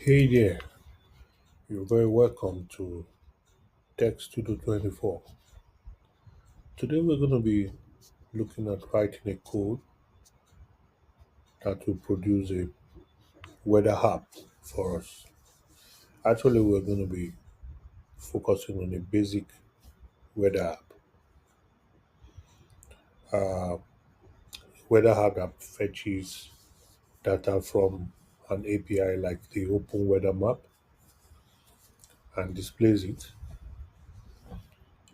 Hey there, you're very welcome to Tech Studio 24. Today we're going to be looking at writing a code that will produce a weather app for us. Actually, we're going to be focusing on a basic weather app. Uh, Weather app that fetches data from an API like the Open Weather Map and displays it.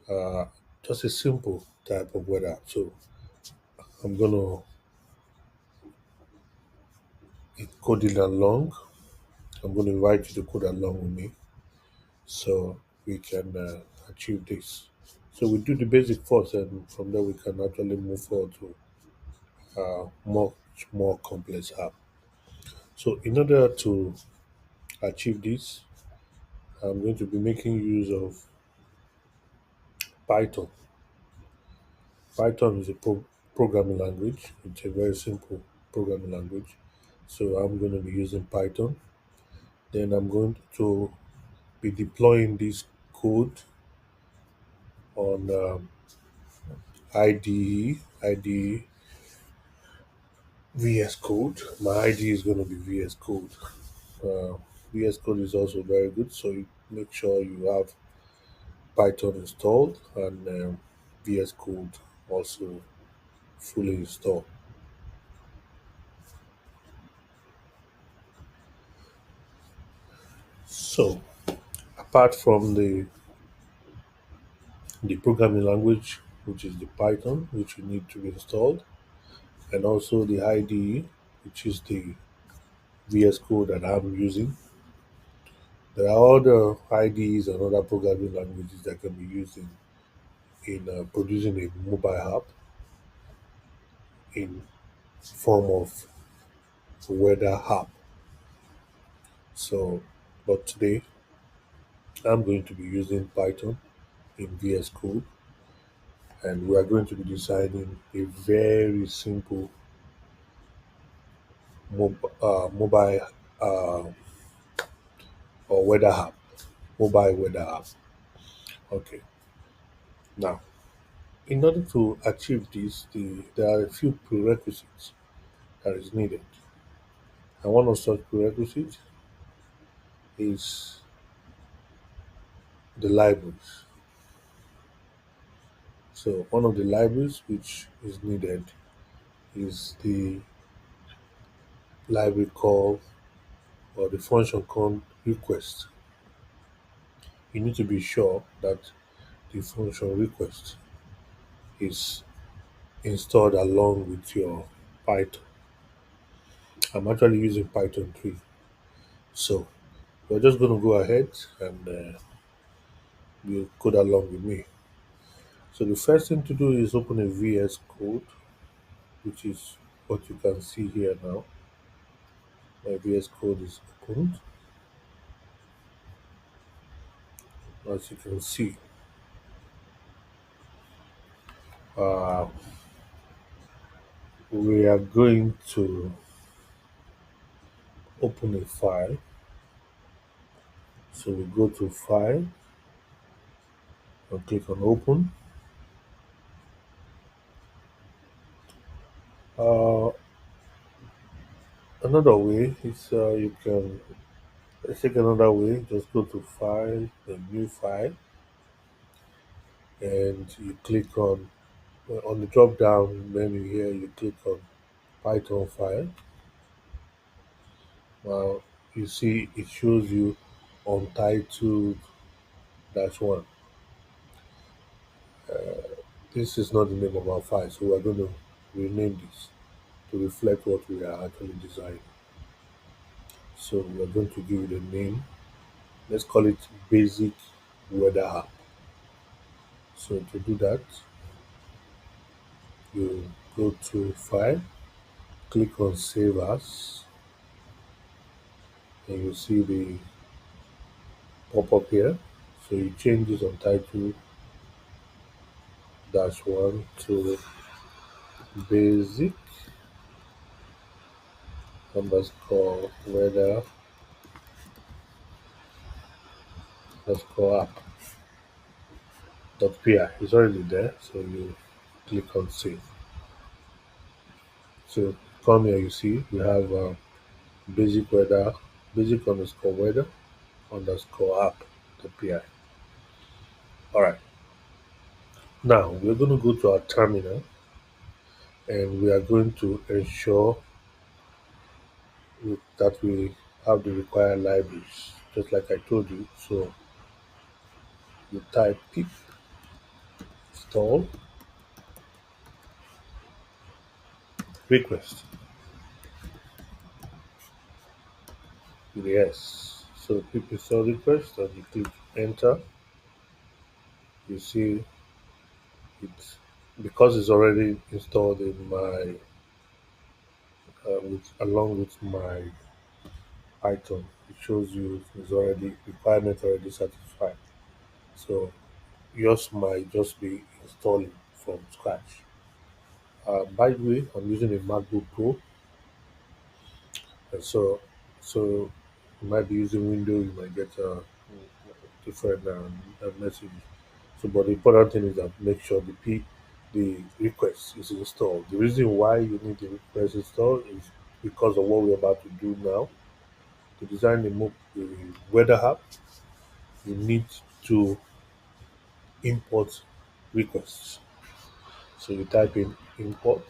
Uh, just a simple type of weather app. So I'm going to code it along. I'm going to invite you to code along with me so we can achieve this. So we do the basic first, and from there we can actually move forward to much more complex app. So in order to achieve this, I'm going to be making use of Python. Python is a programming language. It's a very simple programming language. So I'm going to be using Python. Then I'm going to be deploying this code on IDE VS Code. My ID is going to be VS Code. Uh, VS Code is also very good, so you make sure you have Python installed and VS Code also fully installed. So, apart from the programming language, which is the Python, which you need to be installed, and also the IDE, which is the VS Code that I'm using, there are other IDEs and other programming languages that can be used in producing a mobile app in form of weather app. So, but today I'm going to be using Python in VS Code, and we are going to be designing a very simple mobile uh, or weather app, mobile weather app. Okay. Now, in order to achieve this, there are a few prerequisites that is needed. And one of such prerequisites is the libraries. So one of the libraries which is needed is the library called or the function called request. You need to be sure that the function request is installed along with your Python. I'm actually using Python 3. So we're just going to go ahead and you code along with me. So the first thing to do is open a VS Code, which is what you can see here now. My VS Code is opened, as you can see. Uh, we are going to open a file. So we go to File and click on Open. Uh, Another way is you can let's take another way. Just go to File, a New File, and you click on the drop down menu here. You click on Python file. Now you see it shows you Untitled -1. This is not the name of our file, so we're going to rename this to reflect what we are actually designing. So we're going to give it a name. Let's call it Basic Weather App. So to do that, you go to File, click on Save As, and you see the pop up here. So you change this Untitled -1 to Basic underscore weather underscore app.py. It's already there, so you click on save. So come here, you see we have basic weather, basic underscore weather underscore app.py. All right. Now we're going to go to our terminal and we are going to ensure that we have the required libraries, just like I told you. So you type pip install request with the S. So pip install request and you click enter. You see it because it's already installed in my along with my Python. It shows you it's already requirement already satisfied. So yours might just be installing from scratch. By the way, I'm using a MacBook Pro, and so you might be using Windows. You might get different messages. So, but the important thing is that make sure the request is installed. The reason why you need the request installed is because of what we're about to do now. To design the weather app, you need to import requests. So you type in import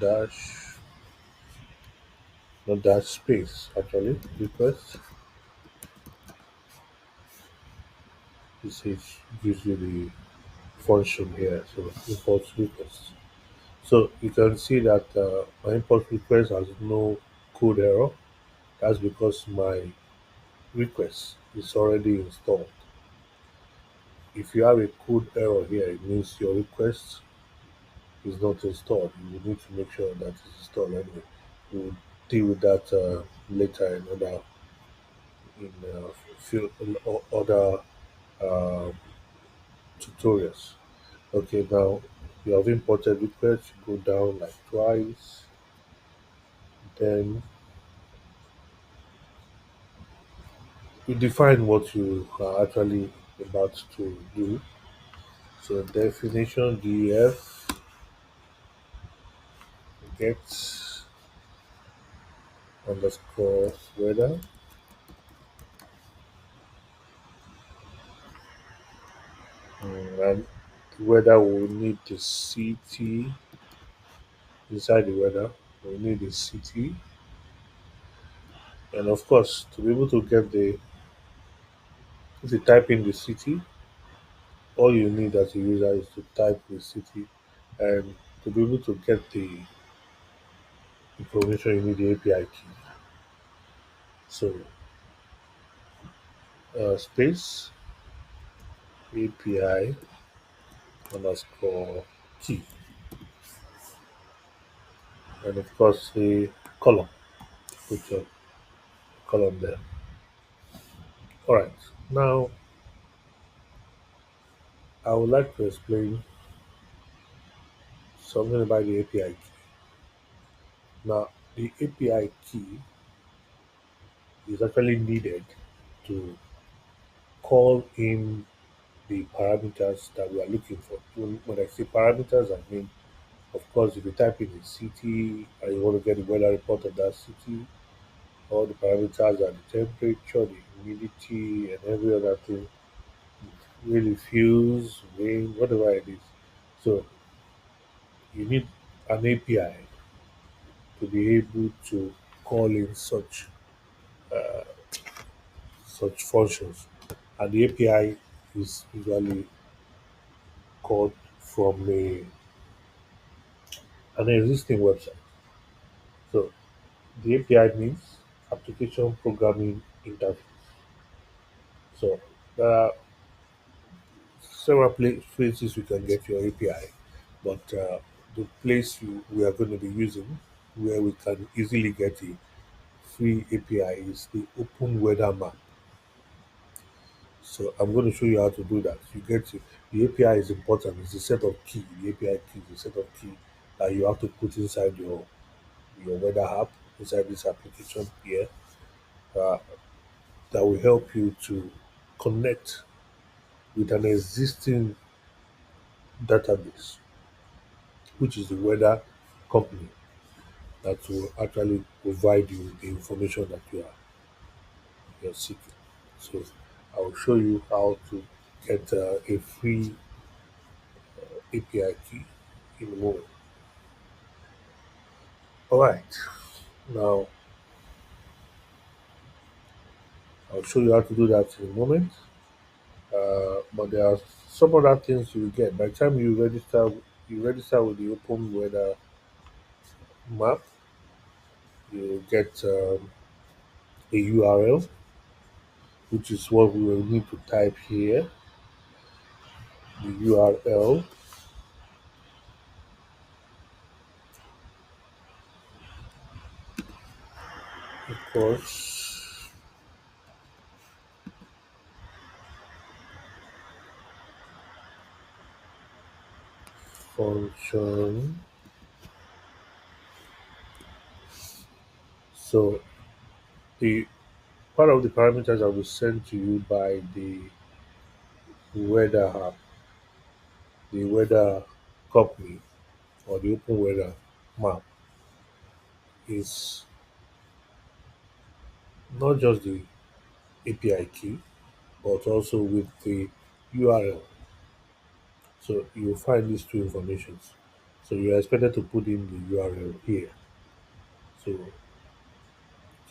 dash not dash space actually request. This is gives you the function here. So import request. So you can see that my import request has no code error. That's because my request is already installed. If you have a code error here, it means your request is not installed. You need to make sure that it's installed anyway. We'll deal with that later in few other uh, tutorials. Okay, now you have imported request. You go down like twice, then you define what you are actually about to do. So definition def get underscore weather, and weather will need the city inside the weather. We need the city, and of course, to be able to get the if you type in the city, all you need as a user is to type the city, and to be able to get the information, you need the API key. So space API underscore key, and of course the column. Put your column there. All right. Now I would like to explain something about the API key. Now the API key is actually needed to call in the parameters that we are looking for. When I say parameters, I mean, of course, if you type in a city and you want to get the weather report of that city, all the parameters are the temperature, the humidity, and every other thing, really fuels, rain, whatever it is. So you need an API to be able to call in such functions, and the API is usually called from an existing website. So the API means application programming interface. So there are several places you can get your API, but the place we are going to be using where we can easily get a free API is the Open Weather Map. So I'm going to show you how to do that. The API is important. It's a set of key. The API key is a set of key that you have to put inside your weather app inside this application here, uh, that will help you to connect with an existing database, which is the weather company that will actually provide you the information that you're seeking. So I will show you how to get a free API key in a moment. All right, now I'll show you how to do that in a moment. But there are some other things you will get by the time you register. You register with the Open Weather map. You get a URL, which is what we will need to type here. The URL equals function. So the part of the parameters that will sent to you by the weather app, the weather company, or the Open Weather map is not just the API key, but also with the URL. So you'll find these two informations. So you're expected to put in the URL here. So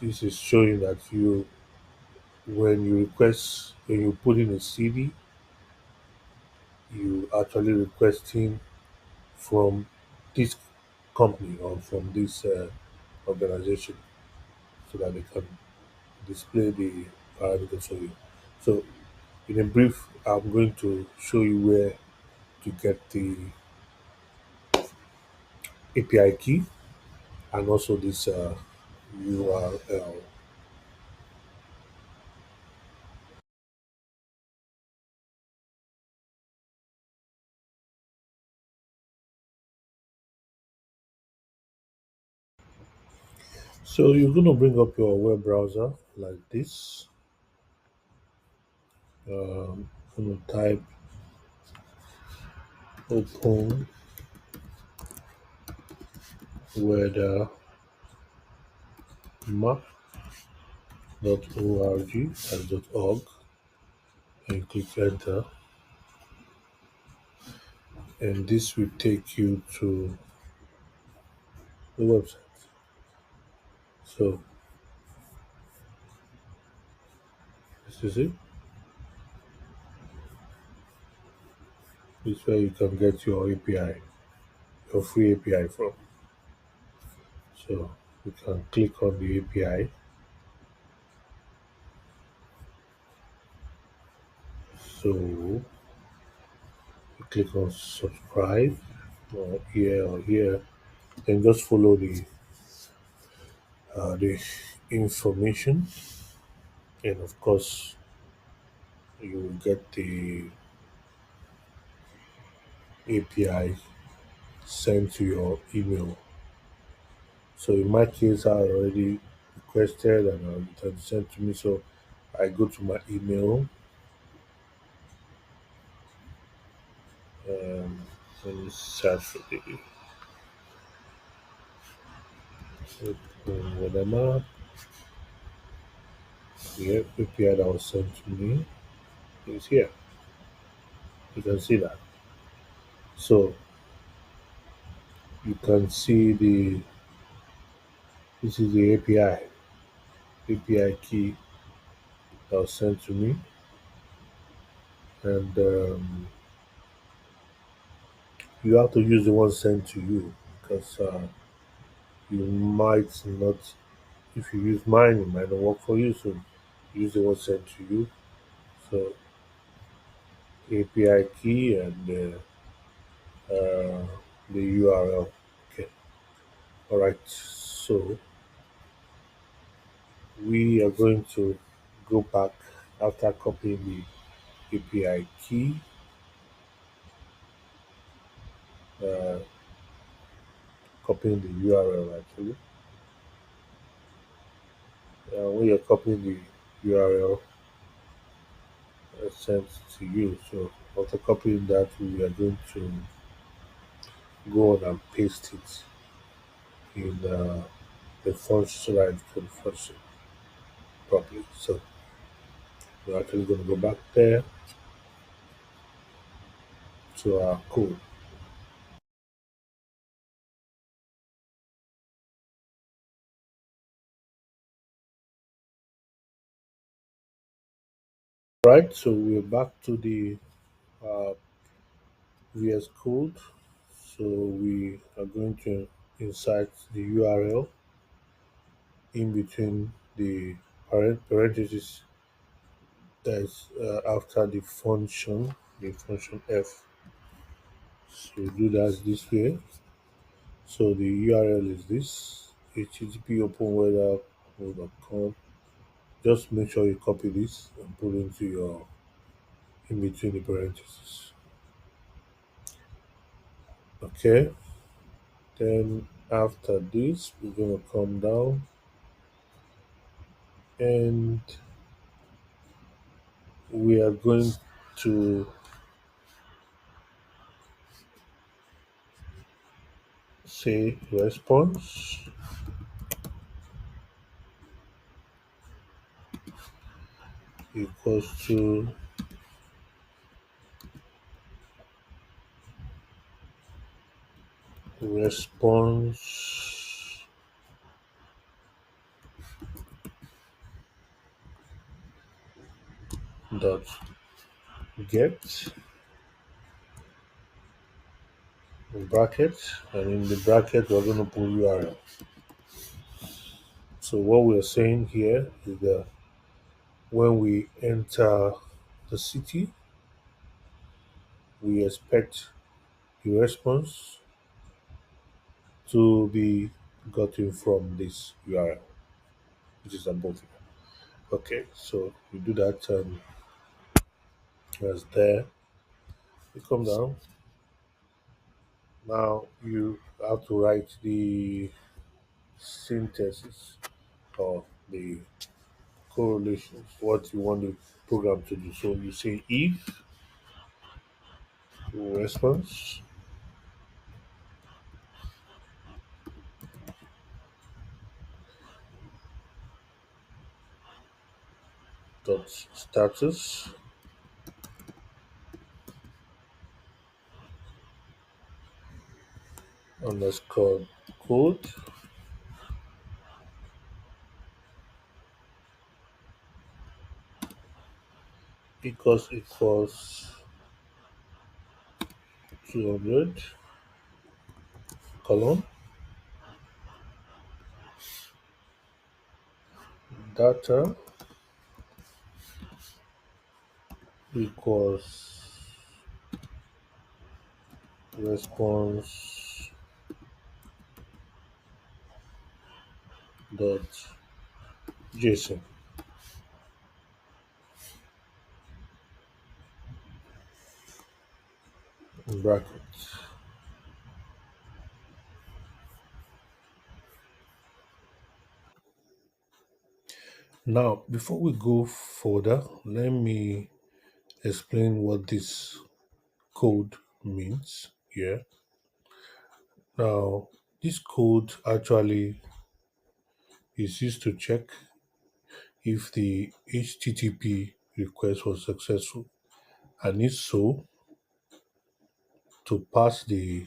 this is showing that when you put in a CD, you actually requesting from this company or from this organization so that they can display the parameters for you. So in a brief, I'm going to show you where to get the API key and also this URL. So you're going to bring up your web browser like this. Going to type open weather map.org as .org and click enter, and this will take you to the website. So this is it. This is where you can get your API, your free API from. So you can click on the API. So you click on subscribe or here, and just follow the information, and of course you will get the API sent to your email. So in my case, I already requested and it has sent to me. So I go to my email and let me search for the whatever the API that was sent to me is here. You can see that. So you can see this is the API key that was sent to me, and you have to use the one sent to you because you might not. If you use mine, it might not work for you. So use the one sent to you. So API key and the URL. Okay. All right. So we are going to go back after copying the API key, uh, copying the URL actually. when you're copying the URL sent to you. So after copying that, we are going to go on and paste it in the function so that it can function properly. So we're actually going to go back there to our code. Right, so we're back to the uh, VS Code. So we are going to insert the URL in between the parentheses that is after the function f. So do that this way. So the URL is this http openweather.com. Just make sure you copy this and put into your in between the parentheses. Okay. Then after this, we're gonna come down and we are going to say response equals to response dot get bracket, and in the bracket we're going to put URL. So what we're saying here is that when we enter the city, we expect the response to be gotten from this URL, which is above here. Okay, so you do that and that's there. You come down. Now you have to write the synthesis or the correlations, what you want the program to do. So you say if response dot status underscore code equals 200 column data equals response dot json in brackets. Now, before we go further, let me explain what this code means here. Now, this code actually is used to check if the HTTP request was successful, and if so, to pass the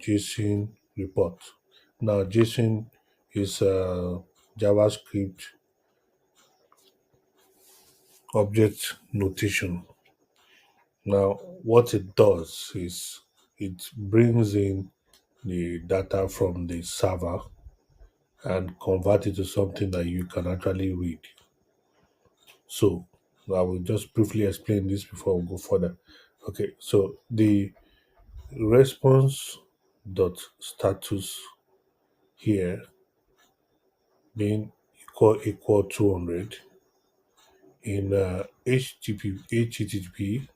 JSON report. Now, JSON is a JavaScript object notation. Now, what it does is it brings in the data from the server and convert it to something that you can actually read. So I will just briefly explain this before we go further. Okay, so the response dot status here being equal 200 in HTTP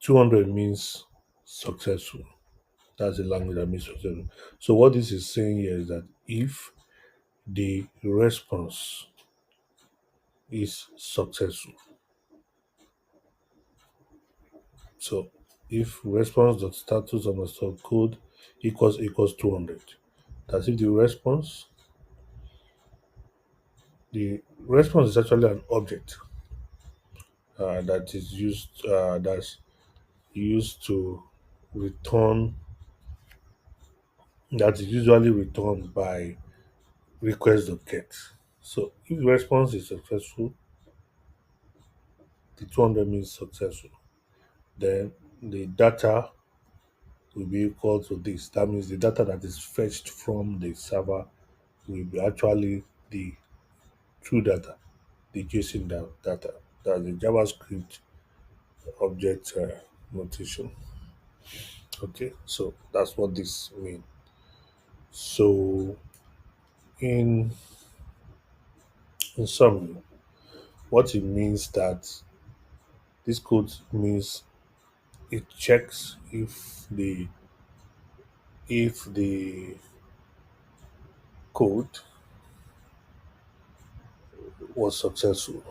200 means successful. That's the language that means successful. So what this is saying here is that if the response is successful. So if response.status underscore code equals 200, that's if the response is actually an object that is that's used to return that is usually returned by request.get. So if the response is successful, the 200 means successful. Then the data will be equal to this. That means the data that is fetched from the server will be actually the true data, the JSON data. That's the JavaScript object notation. Okay, so that's what this means. So in summary, what it means that this code means it checks if the code was successful.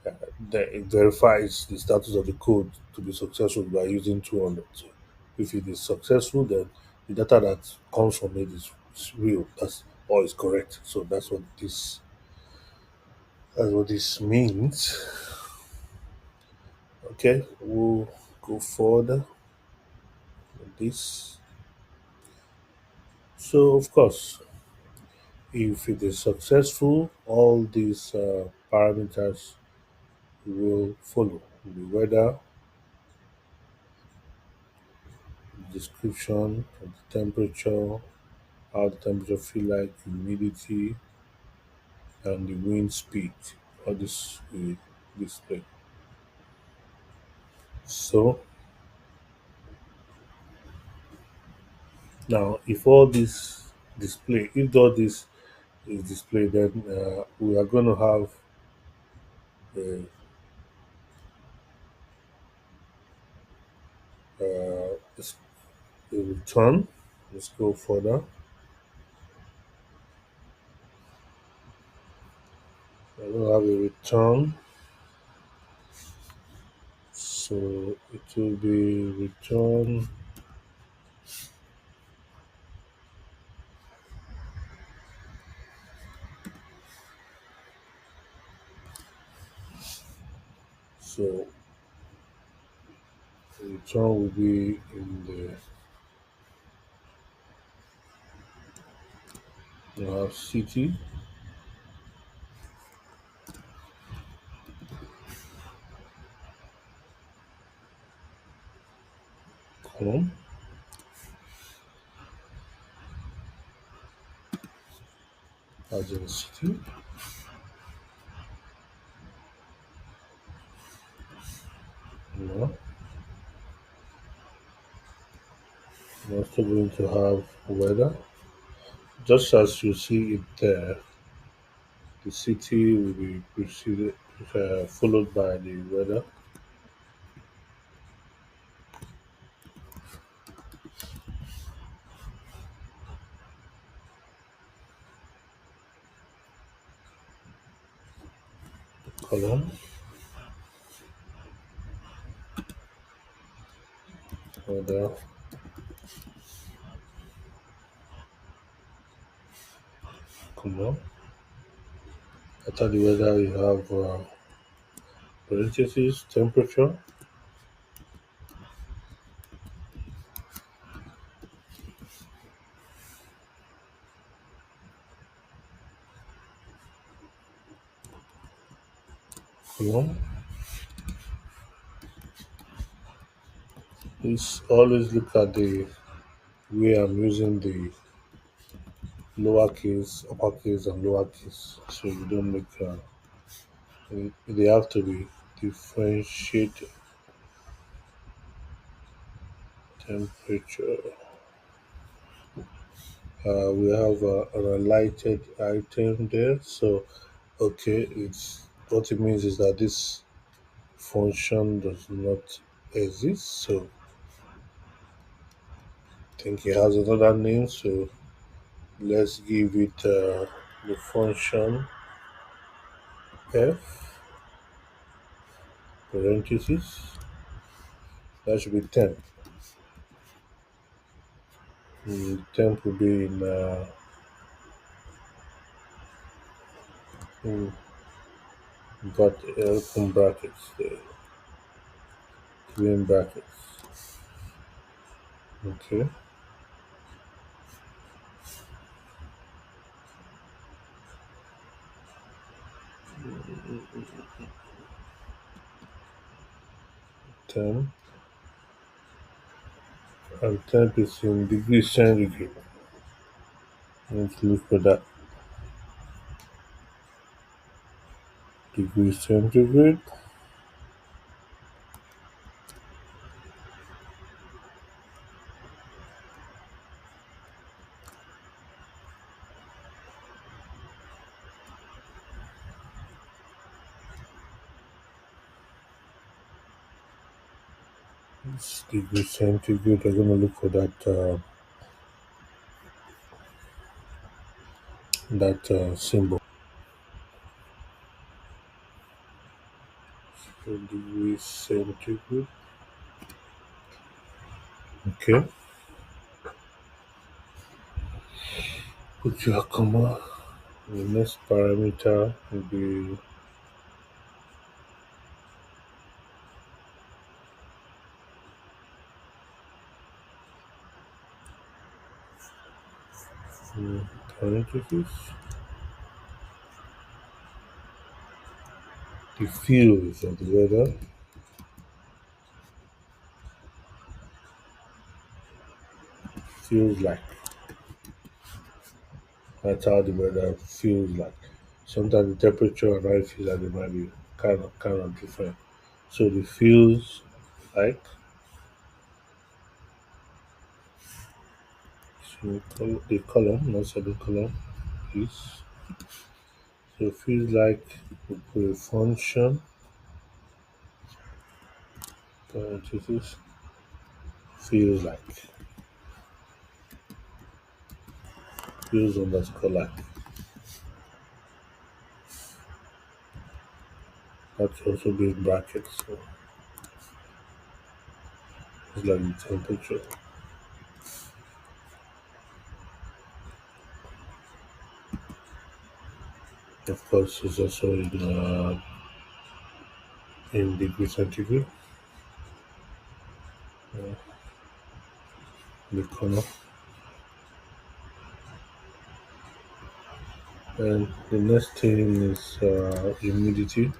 Then it verifies the status of the code to be successful by using 200. So if it is successful, then the data that comes from it is real. That's all is correct. So that's what this means. Okay, we'll go further with this. So of course, if it is successful, all these parameters will follow: the weather, description of the temperature, how the temperature feel like, humidity, and the wind speed. All this will display. So now, if all this is displayed, then we are going to have a, a return. Let's go further. We're going to have a return. So it will be return. So the return will be in the city column. As in city. No, we're also going to have weather. Just as you see it there, the city will be preceded, followed by the weather column. Weather, comma. After the weather, you have parentheses, temperature, column. Please always look at the way I'm using the lowercase, uppercase, and lowercase, so you don't make. They have to be differentiated. Temperature. We have an highlighted item there. So, okay, it's what it means is that this function does not exist. So, I think it has another name. So, let's give it the function F parenthesis, that should be temp. Temp will be in but open brackets there, clean brackets. Okay, temp, and temp is in degrees centigrade. Let's look for that. Degrees centigrade. It's degrees centigrade. I'm gonna look for that symbol. So degrees centigrade. Okay. Put your comma. The next parameter will be parentheses. The feels of the weather. Feels like. That's how the weather feels like. Sometimes the temperature and I feel like they might be kind of different. So the feels like, so the column, not semicolon, is, so feels like we put a function parenthesis feels underscore like. That's also be in brackets. So it's like the temperature. Of course, it's also in degree centigrade. Uh, the color. And the next thing is humidity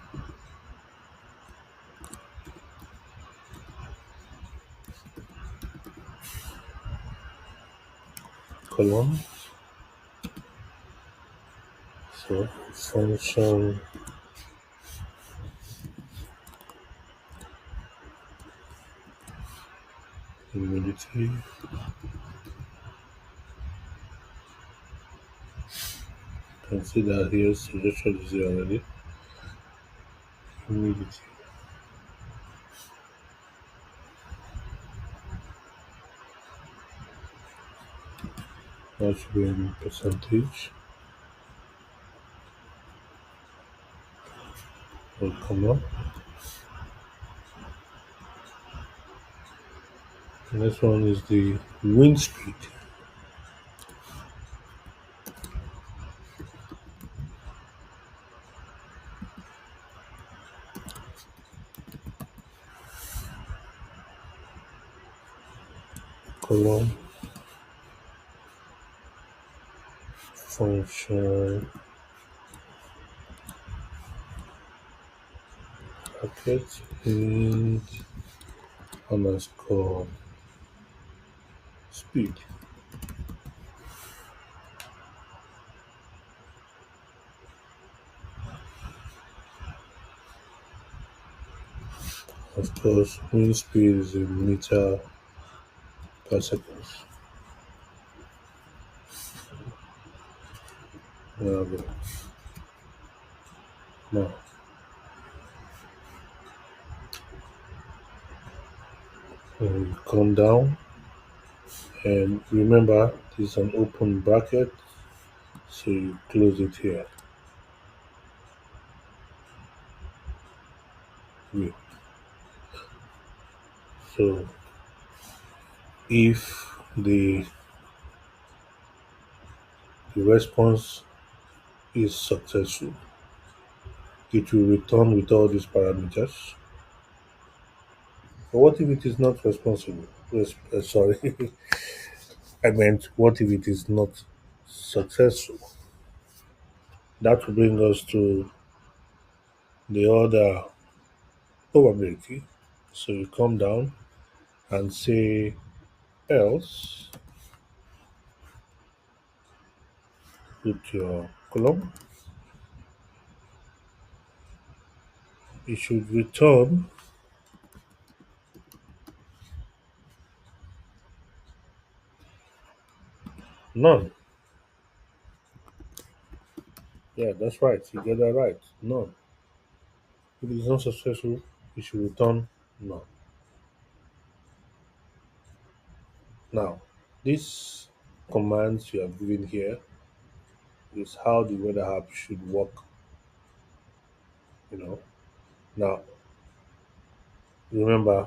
column. So function humidity. You can see that here, suggestion is here already. Humidity. That should be in percentage. Will come up. The next one is the wind speed. Column function bracket wind underscore speed. Of course, wind speed is in meter per second. Now, when we come down, and remember, this is an open bracket, so you close it here. view. So if the response is successful, it will return with all these parameters. But what if it is not responsible? Sorry, I meant what if it is not successful? That will bring us to the other probability. So you come down and say else, put your column. It should return none. Yeah, that's right. You get that right. None. If it is not successful, it should return none. Now, these commands you have given here is how the weather app should work, you know. Now, remember,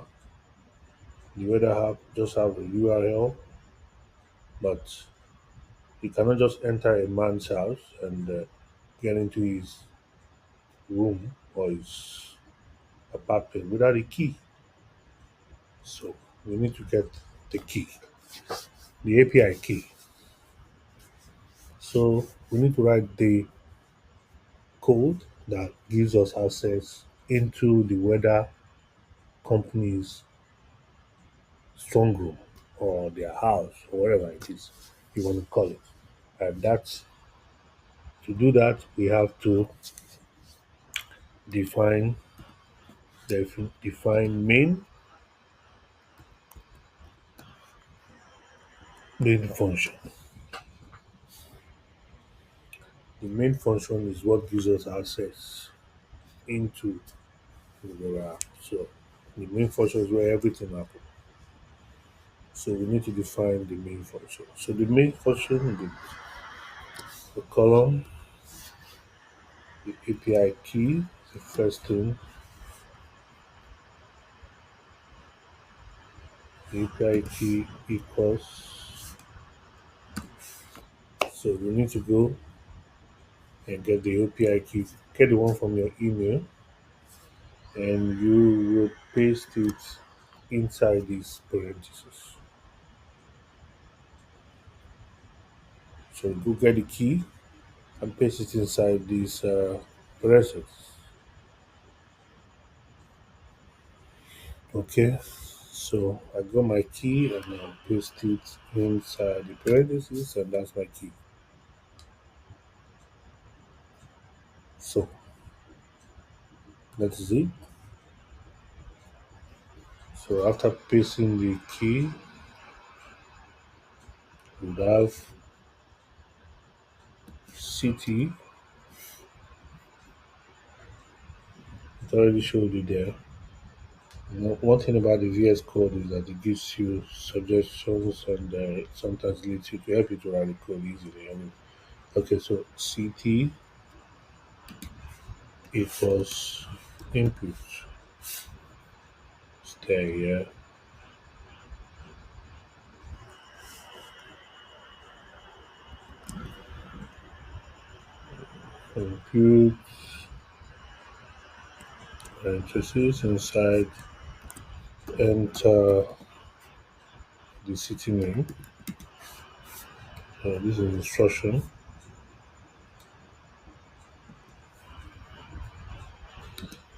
the weather app just have a URL, but you cannot just enter a man's house and get into his room or his apartment without a key. So we need to get the key, the API key. So we need to write the code that gives us access into the weather company's strong room or their house or whatever it is you want to call it. And that's to do that we have to define define main function. The main function is what gives us access into the weather app. So the main function is where everything happens. So we need to define the main function. So the main function, the column, the API key, the first thing, the API key equals. So we need to go and get the API key, get the one from your email, and you will paste it inside these parentheses. So go get the key and paste it inside these parentheses. Okay, so I got my key and I'll paste it inside the parentheses, and that's my key. So that is it. So after pasting the key, we have city. It already showed you there. One thing about the VS Code is that it gives you suggestions and sometimes leads you to help you to write the code easily. Okay, so CT equals input. Stay here. Input parentheses inside enter the city name. This is instruction.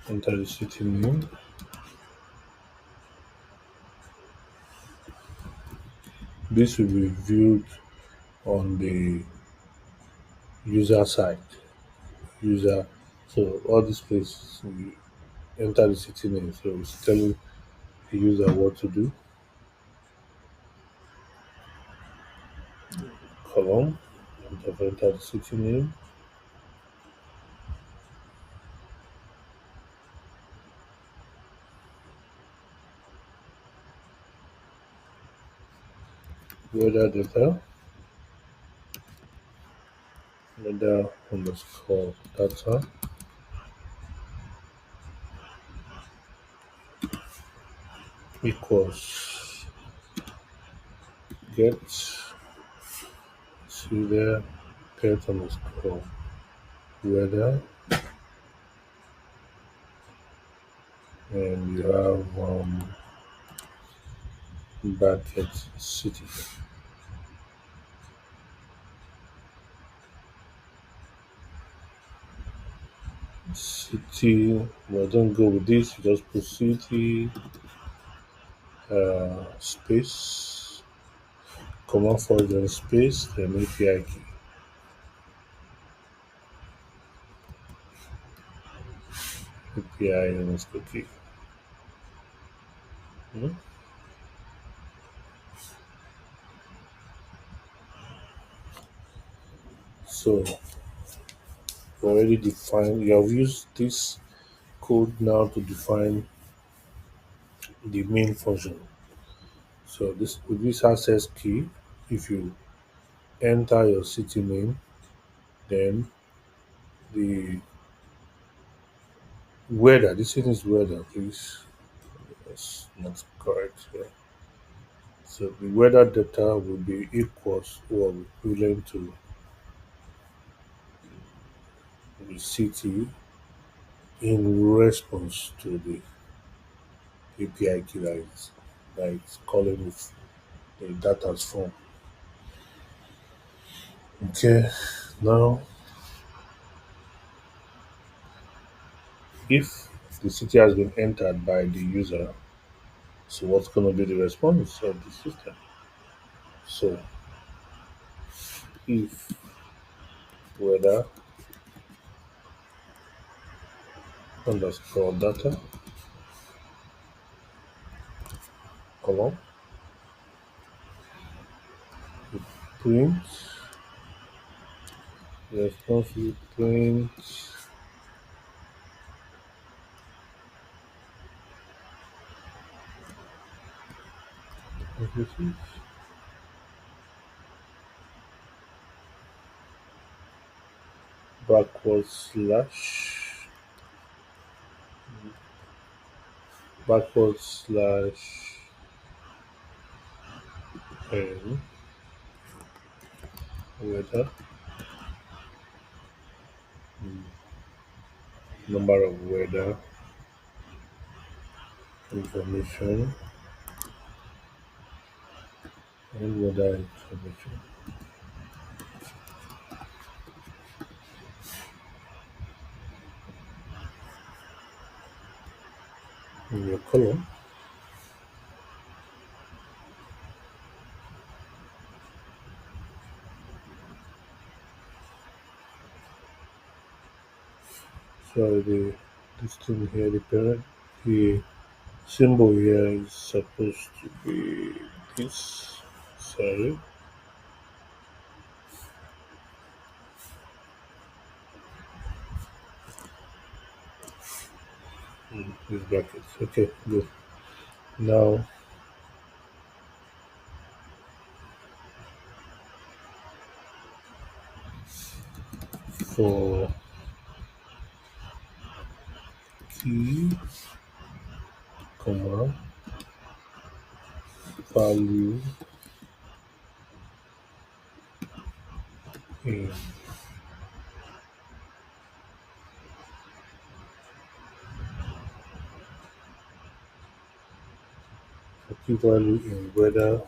Enter the city name. This will be viewed on the user side. User. So all these places you enter the city name. So it's telling the user what to do. Column. Enter the city name. Weather data. Weather underscore data. equals get see there get underscore weather, and you have bracket city. City, well, don't go with this, you just put city space, comma for the space, then API key. API underscore key. Hmm? So you already defined, you have used this code now to define the main function. So this with this access key, if you enter your city name, then the weather, this thing is weather, please. That's not correct here. So the weather data will be equals or equivalent to the city in response to the API key that it's calling with the data's form. Okay, now if the city has been entered by the user, so what's going to be the response of the system? So if weather underscore data column print response will print backward slash backward slash n weather number of weather information and weather information in your column. So the this thing here, the parent, the symbol here is supposed to be this. Sorry, these brackets. Okay, good. Now for key, comma, value in for key value in weather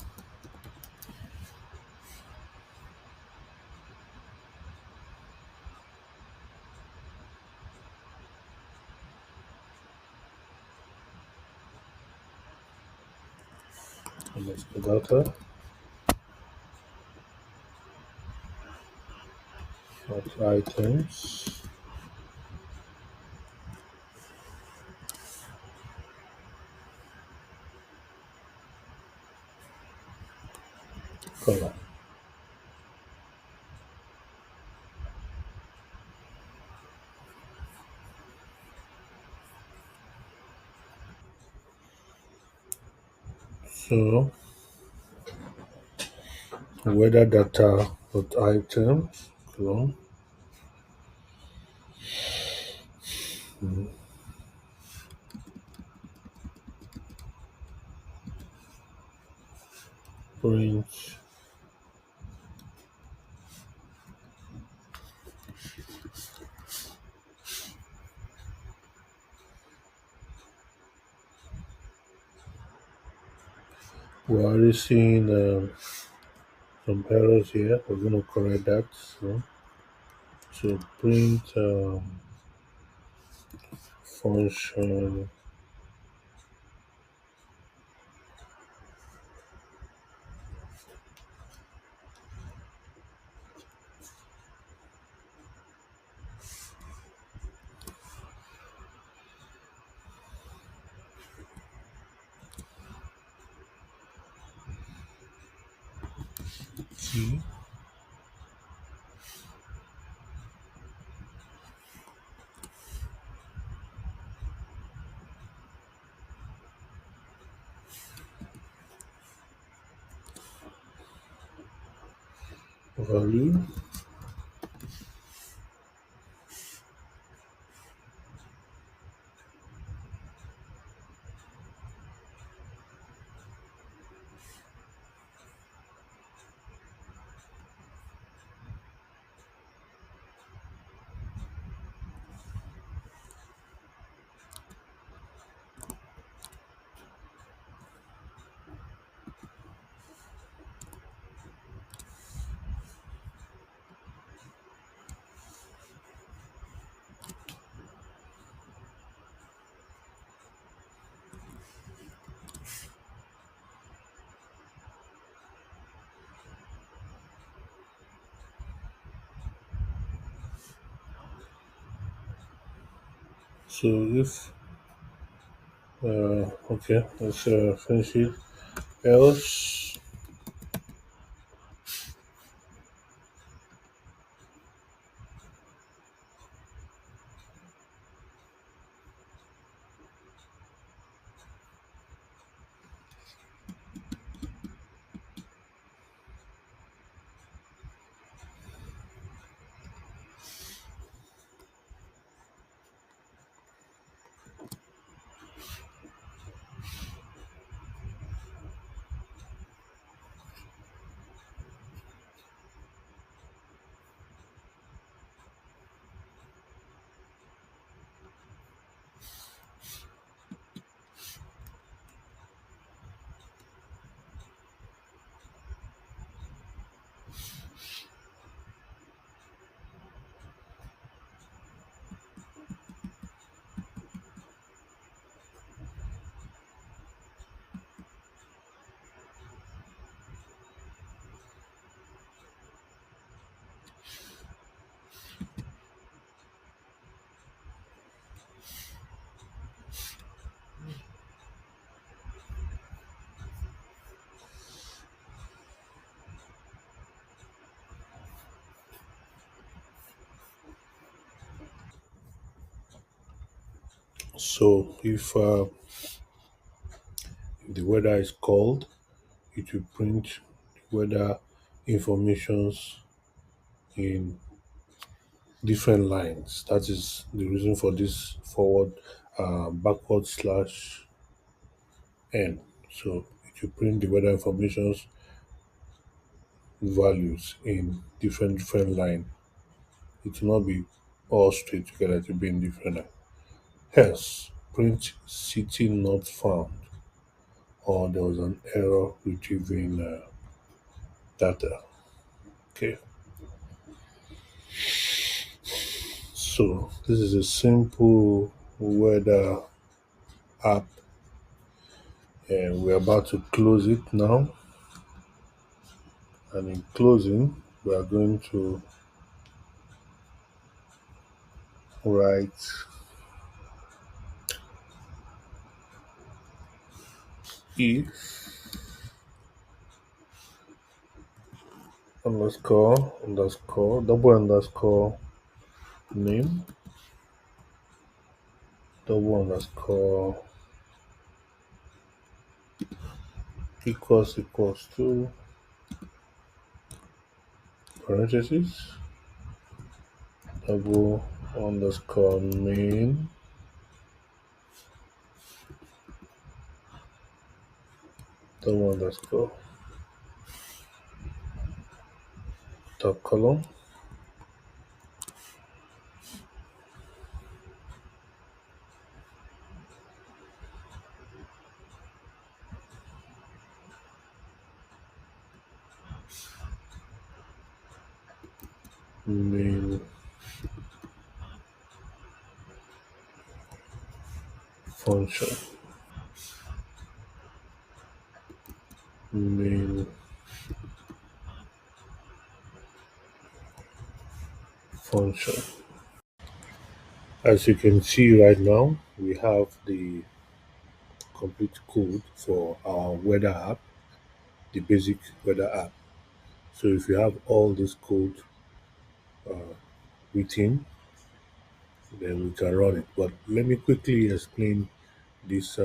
underscore data at items, comma. So weather data dot items, column, print we're already seeing some errors here. We're going to correct that. So print function key. Value. So if okay, let's finish it. Else, so if the weather is cold, it will print weather informations in different lines. That is the reason for this forward backward slash n. So it will print the weather informations values in different line. It will not be all straight together, it will be in different line. Hence, print city not found, or there was an error retrieving data. Okay, so this is a simple weather app, and we're about to close it now. And in closing, we are going to write if underscore double underscore name double underscore equals to parentheses double underscore main double underscore. top column, main function, main function. As you can see right now, we have the complete code for our weather app, the basic weather app. So if you have all this code written, then we can run it. But let me quickly explain this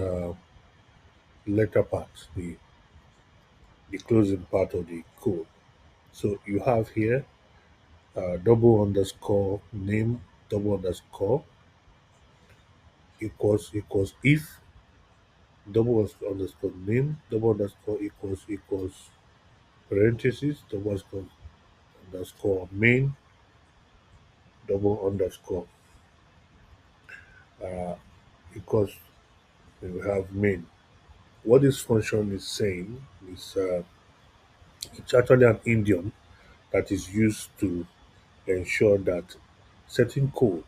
letter part, the closing part of the code. So you have here double underscore name double underscore equals if double underscore name double underscore equals parentheses double underscore main double underscore uh, equals, then we have main. What this function is saying is it's actually an idiom that is used to ensure that certain code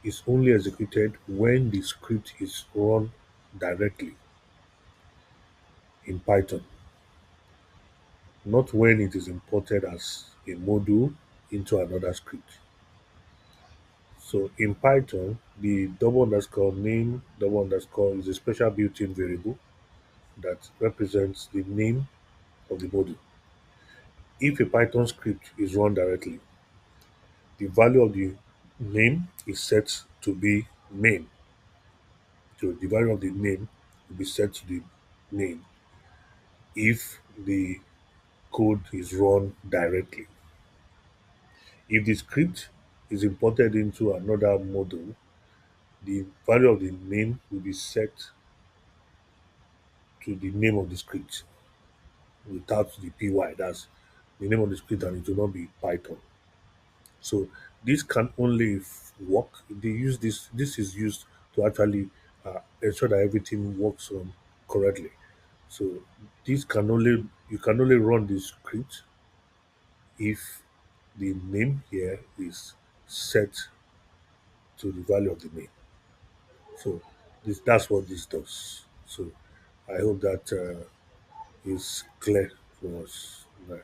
is only executed when the script is run directly in Python, not when it is imported as a module into another script. So in Python, the double underscore name double underscore is a special built-in variable that represents the name of the module. If a Python script is run directly, the value of the name is set to be main. So the value of the name will be set to the name if the code is run directly. If the script is imported into another module, the value of the name will be set to the name of the script without the py. That's the name of the script, and it will not be Python. So this can only work. They use this. This is used to actually ensure that everything works correctly. So this can only you can only run this script if the name here is set to the value of the name. So that's what this does. So I hope that is clear for us. Right.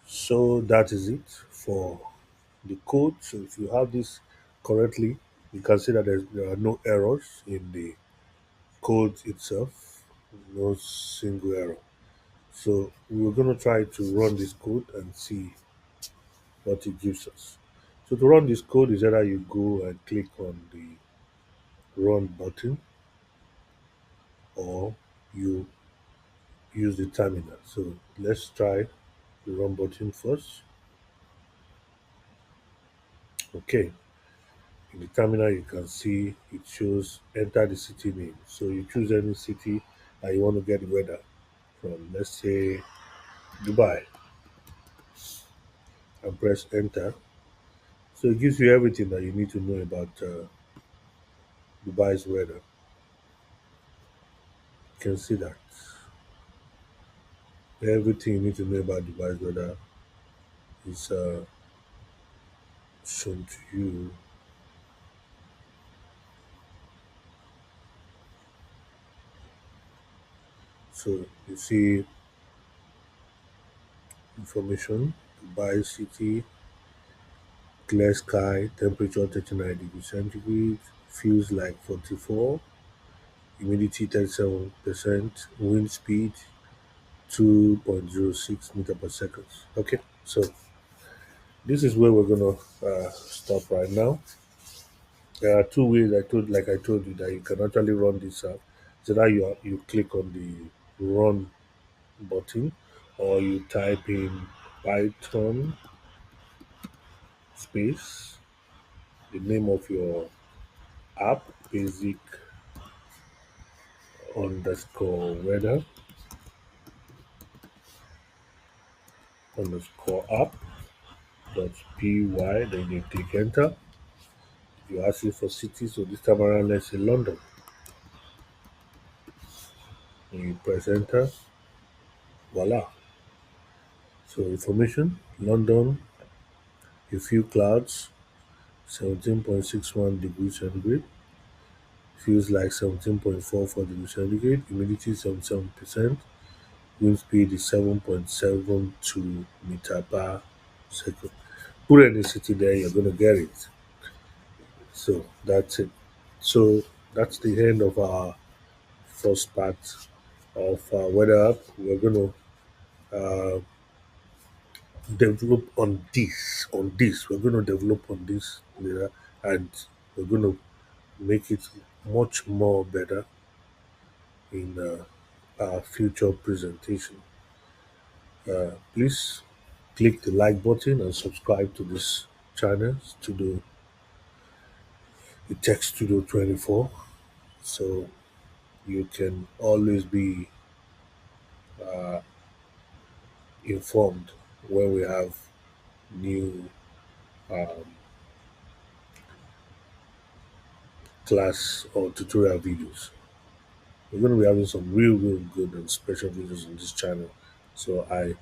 So that is it for the code. So if you have this correctly, you can see that there are no errors in the code itself, no single error. So we're going to try to run this code and see what it gives us. So to run this code is either you go and click on the run button or you use the terminal. So let's try the run button first. Okay, in the terminal you can see it shows enter the city name. So you choose any city that you want to get the weather from. Let's say Dubai, and press enter. So it gives you everything that you need to know about Dubai's weather. You can see that everything you need to know about Dubai's weather is shown to you. So you see information: Dubai city, clear sky, temperature 39 degrees centigrade, feels like 44, humidity 37%, wind speed 2.06 meter per second. Okay, so this is where we're gonna stop right now. There are two ways like I told you, that you can actually run this app. So that you click on the run button, or you type in Python space the name of your app, basic underscore weather underscore app. www.py, then you click enter. You ask you for city, so this time around let's say London. And you press enter, voila. So information, London, a few clouds, 17.61 degrees centigrade, feels like 17.44 degrees centigrade, humidity 77%, wind speed is 7.72 meter per second. Put any city there, you're gonna get it. So that's it. So that's the end of our first part of weather app. We're gonna uh, develop on this. We're gonna develop on this later, and we're gonna make it much more better in our future presentation. Please click the like button and subscribe to this channel, Studio the Tech Studio 24, so you can always be informed when we have new um, class or tutorial videos. We're going to be having some real good and special videos on this channel. So I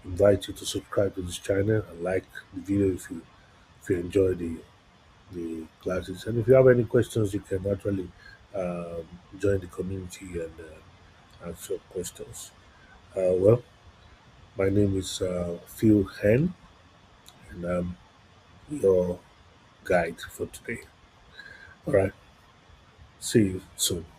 invite you to subscribe to this channel and like the video if you enjoy the classes. And if you have any questions, you can actually join the community and answer questions. Well, my name is Phil Hen, and I'm your guide for today. All right, see you soon.